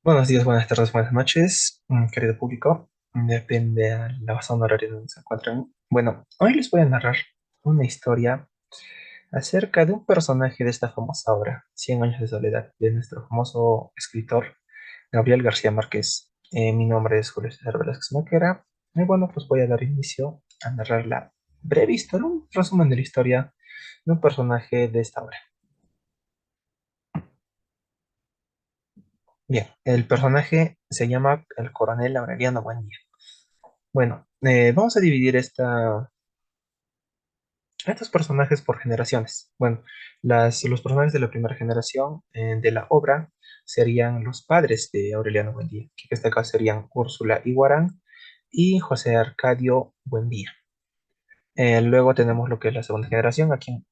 Buenos días, buenas tardes, buenas noches, querido público. Depende a la zona horaria donde se encuentran. Bueno, hoy les voy a narrar una historia acerca de un personaje de esta famosa obra, Cien años de soledad, de nuestro famoso escritor Gabriel García Márquez. Mi nombre es Julio César Velázquez Maquera. Y bueno, pues voy a dar inicio a narrar la breve historia, un resumen de la historia de un personaje de esta obra. Bien, el personaje se llama el coronel Aureliano Buendía. Bueno, vamos a dividir estos personajes por generaciones. Bueno, los personajes de la primera generación de la obra serían los padres de Aureliano Buendía, que en este caso serían Úrsula Iguarán y José Arcadio Buendía. Luego tenemos lo que es la segunda generación, a quien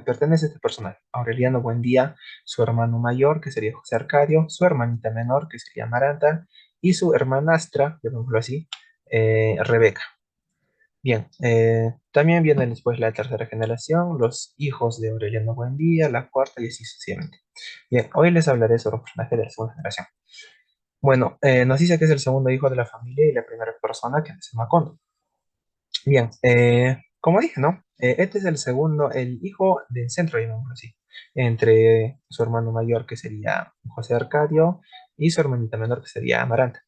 pertenece este personaje. Aureliano Buendía, su hermano mayor, que sería José Arcadio, su hermanita menor, que sería Amaranta, y su hermanastra, llamémoslo así, Rebeca. Bien, también viene después la tercera generación, los hijos de Aureliano Buendía, la cuarta y así sucesivamente. Bien, hoy les hablaré sobre un personaje de la segunda generación. Bueno, nos dice que es el segundo hijo de la familia y la primera persona que es Macondo. Bien, como dije, ¿no? Este es el segundo, el hijo del centro, digámoslo así, entre su hermano mayor que sería José Arcadio y su hermanita menor que sería Amaranta.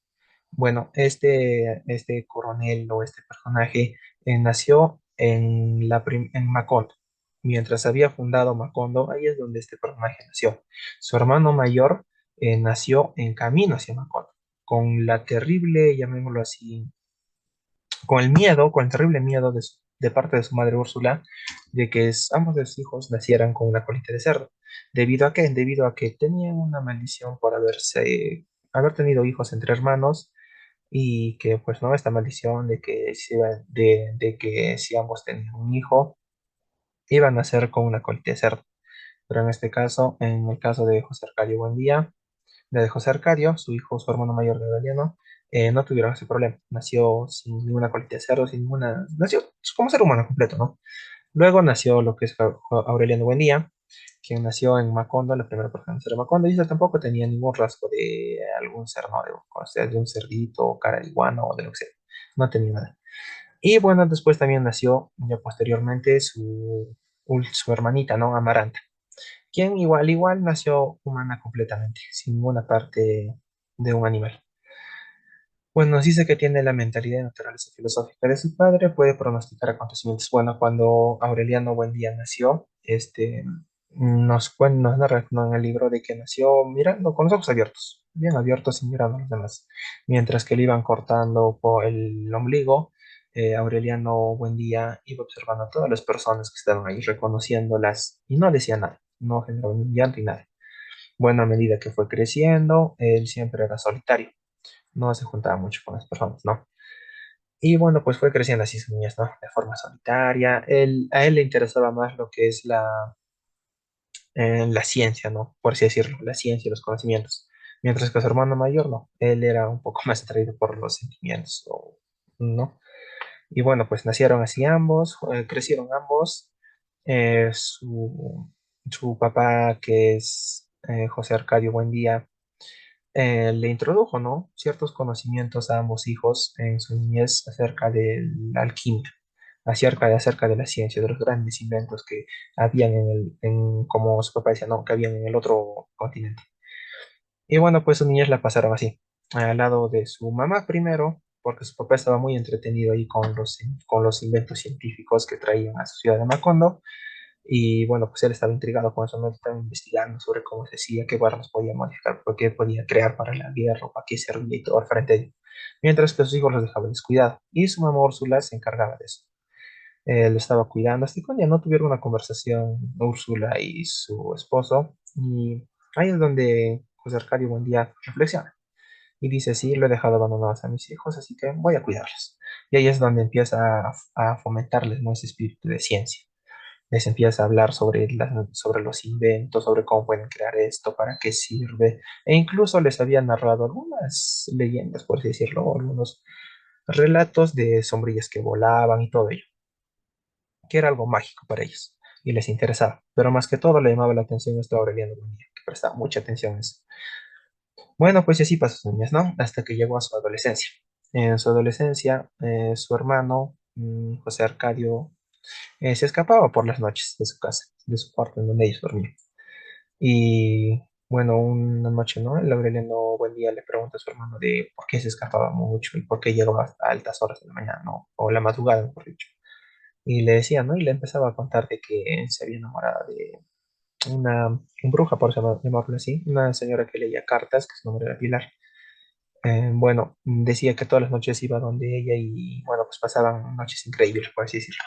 Bueno, este coronel o este personaje nació en Macondo. Mientras había fundado Macondo, ahí es donde este personaje nació. Su hermano mayor nació en camino hacia Macondo, con la terrible, llamémoslo así, con el miedo, con el terrible miedo de parte de su madre Úrsula, de que ambos de sus hijos nacieran con una colita de cerdo. ¿Debido a qué? Debido a que tenían una maldición por haber tenido hijos entre hermanos y que pues no, esta maldición de que si ambos tenían un hijo, iban a ser con una colita de cerdo. Pero en este caso, en el caso de José Arcadio Buendía, de José Arcadio, su hijo, su hermano mayor de Aureliano, no tuvieron ese problema. Nació sin ninguna colita de cerdo, sin ninguna, nació como ser humano completo, ¿no? Luego nació lo que es Aureliano Buendía, quien nació en Macondo, la primera persona en nacer en Macondo, y ella tampoco tenía ningún rasgo de algún ser, ¿no? O sea, de un cerdito, cara de iguana o de lo que sea. No tenía nada. Y bueno, después también nació, ya posteriormente, su hermanita, ¿no? Amaranta, quien igual nació humana completamente, sin ninguna parte de un animal. Bueno, nos dice que tiene la mentalidad y naturaleza filosófica de su padre, puede pronosticar acontecimientos. Bueno, cuando Aureliano Buendía nació, nos narra, ¿no?, en el libro de que nació mirando con los ojos abiertos, bien abiertos y mirando a los demás. Mientras que le iban cortando por el ombligo, Aureliano Buendía iba observando a todas las personas que estaban ahí, reconociéndolas y no decía nada, no generó ni llanto ni nada. Bueno, a medida que fue creciendo, él siempre era solitario, no se juntaba mucho con las personas, ¿no? Y bueno, pues fue creciendo así su niñez, ¿no? De forma solitaria. A él le interesaba más lo que es la ciencia, ¿no? Por así decirlo, la ciencia y los conocimientos. Mientras que su hermano mayor, no. Él era un poco más atraído por los sentimientos, ¿no? Y bueno, pues nacieron así ambos, crecieron ambos. Su papá, que es José Arcadio Buendía, le introdujo, ¿no?, ciertos conocimientos a ambos hijos en su niñez acerca de la alquimia, acerca de la ciencia, de los grandes inventos que habían como su papá decía, ¿no?, que habían en el otro continente. Y bueno, pues su niñez la pasaron así, al lado de su mamá primero, porque su papá estaba muy entretenido ahí con los inventos científicos que traían a su ciudad de Macondo. Y bueno, pues él estaba intrigado con eso, ¿no? Estaba investigando sobre cómo se hacía, qué armas podía modificar, qué podía crear para la guerra, para qué servía y todo al frente de él. Mientras que sus hijos los dejaba descuidados. Y su mamá Úrsula se encargaba de eso. Él estaba cuidando, hasta que un día no tuvieron una conversación Úrsula y su esposo. Y ahí es donde José Arcadio un día reflexiona. Y dice, sí, lo he dejado abandonados a mis hijos, así que voy a cuidarlos. Y ahí es donde empieza a fomentarles, ¿no?, ese espíritu de ciencia. Les empieza a hablar sobre los inventos, sobre cómo pueden crear esto, para qué sirve, e incluso les había narrado algunas leyendas, por así decirlo, o algunos relatos de sombrillas que volaban y todo ello, que era algo mágico para ellos, y les interesaba, pero más que todo le llamaba la atención esto a Aureliano Buendía, que prestaba mucha atención a eso. Bueno, pues y así pasó su niñez, ¿no? Hasta que llegó a su adolescencia. En su adolescencia, su hermano, José Arcadio, se escapaba por las noches de su casa, de su cuarto en donde ellos dormían. Y bueno, una noche, ¿no? El Aureliano Buendía le pregunta a su hermano de por qué se escapaba mucho y por qué llegaba hasta altas horas de la mañana, ¿no? O la madrugada, mejor dicho. Y le decía, ¿no? Y le empezaba a contar de que se había enamorado de una bruja, por llamarlo así, una señora que leía cartas, que su nombre era Pilar. Bueno, decía que todas las noches iba donde ella y, bueno, pues pasaban noches increíbles, por así decirlo.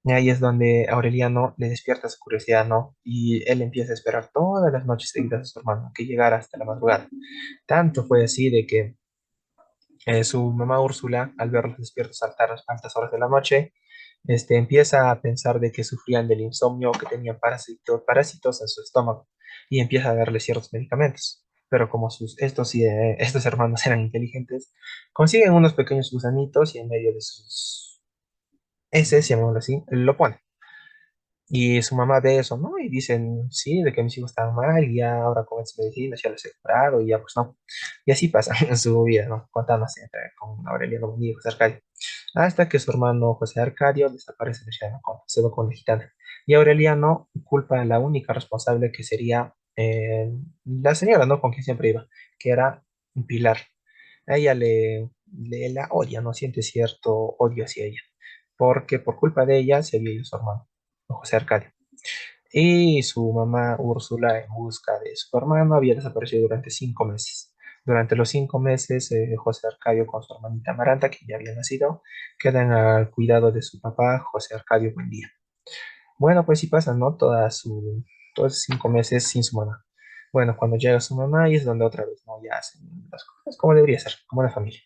Y ahí es donde Aureliano le despierta su curiosidad, ¿no? Y él empieza a esperar todas las noches seguidas a su hermano, que llegara hasta la madrugada. Tanto fue así de que su mamá Úrsula, al verlos despiertos a altas horas de la noche, empieza a pensar de que sufrían del insomnio, que tenían parásitos en su estómago, y empieza a darle ciertos medicamentos. Pero como estos hermanos eran inteligentes, consiguen unos pequeños gusanitos y en medio de sus heces, llamémoslo así, lo ponen. Y su mamá ve eso, ¿no? Y dicen, sí, de que mis hijos están mal, y ya ahora con esta medicina ya les he curado, y ya pues no. Y así pasa en su vida, ¿no? Contándose con Aureliano Buendía y José Arcadio. Hasta que su hermano José Arcadio desaparece de Xenocón, se va con la gitana. Y Aureliano culpa a la única responsable que sería la señora, ¿no? Con quien siempre iba, que era Pilar. A ella le la odia, ¿no? Siente cierto odio hacia ella, porque por culpa de ella se había ido su hermano, José Arcadio. Y su mamá Úrsula, en busca de su hermano, había desaparecido durante 5 meses. Durante los 5 meses, José Arcadio con su hermanita Amaranta, que ya había nacido, quedan al cuidado de su papá, José Arcadio Buendía. Bueno, pues sí pasan, ¿no? Todos esos 5 meses sin su mamá. Bueno, cuando llega su mamá, y es donde otra vez, ¿no? Ya hacen las cosas como debería ser, como una familia.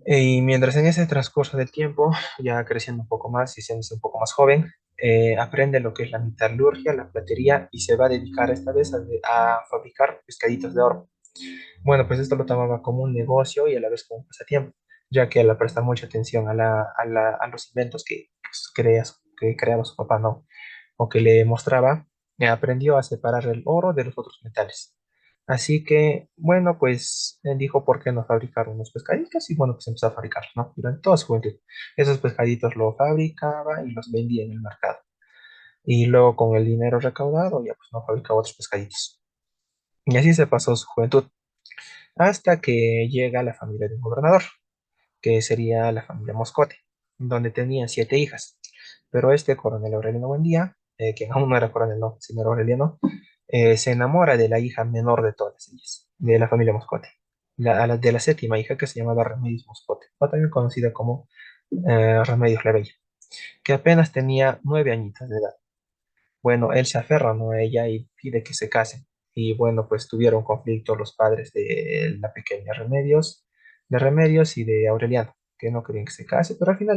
Y mientras en ese transcurso del tiempo, ya creciendo un poco más y siendo un poco más joven, aprende lo que es la metalurgia, la platería y se va a dedicar esta vez a fabricar pescaditos de oro. Bueno, pues esto lo tomaba como un negocio y a la vez como un pasatiempo, ya que al prestar mucha atención a los inventos que creaba su papá, ¿no? O que le mostraba, aprendió a separar el oro de los otros metales. Así que, bueno, pues él dijo, ¿por qué no fabricar unos pescaditos? Y bueno, pues empezó a fabricarlos, ¿no? Durante toda su juventud. Esos pescaditos los fabricaba y los vendía en el mercado. Y luego con el dinero recaudado, ya pues no fabricaba otros pescaditos. Y así se pasó su juventud, hasta que llega la familia de un gobernador, que sería la familia Moscote, donde tenían 7 hijas. Pero este coronel Aureliano Buendía, que aún no era coronel, no, sino era Aureliano, se enamora de la hija menor de todas ellas, de la familia Moscote, de la séptima hija que se llamaba Remedios Moscote, o también conocida como Remedios la Bella, que apenas tenía 9 añitos de edad. Bueno, él se aferra, ¿no?, a ella y pide que se casen. Y bueno, pues tuvieron conflicto los padres de la pequeña Remedios, de Remedios y de Aureliano, que no querían que se case, pero al final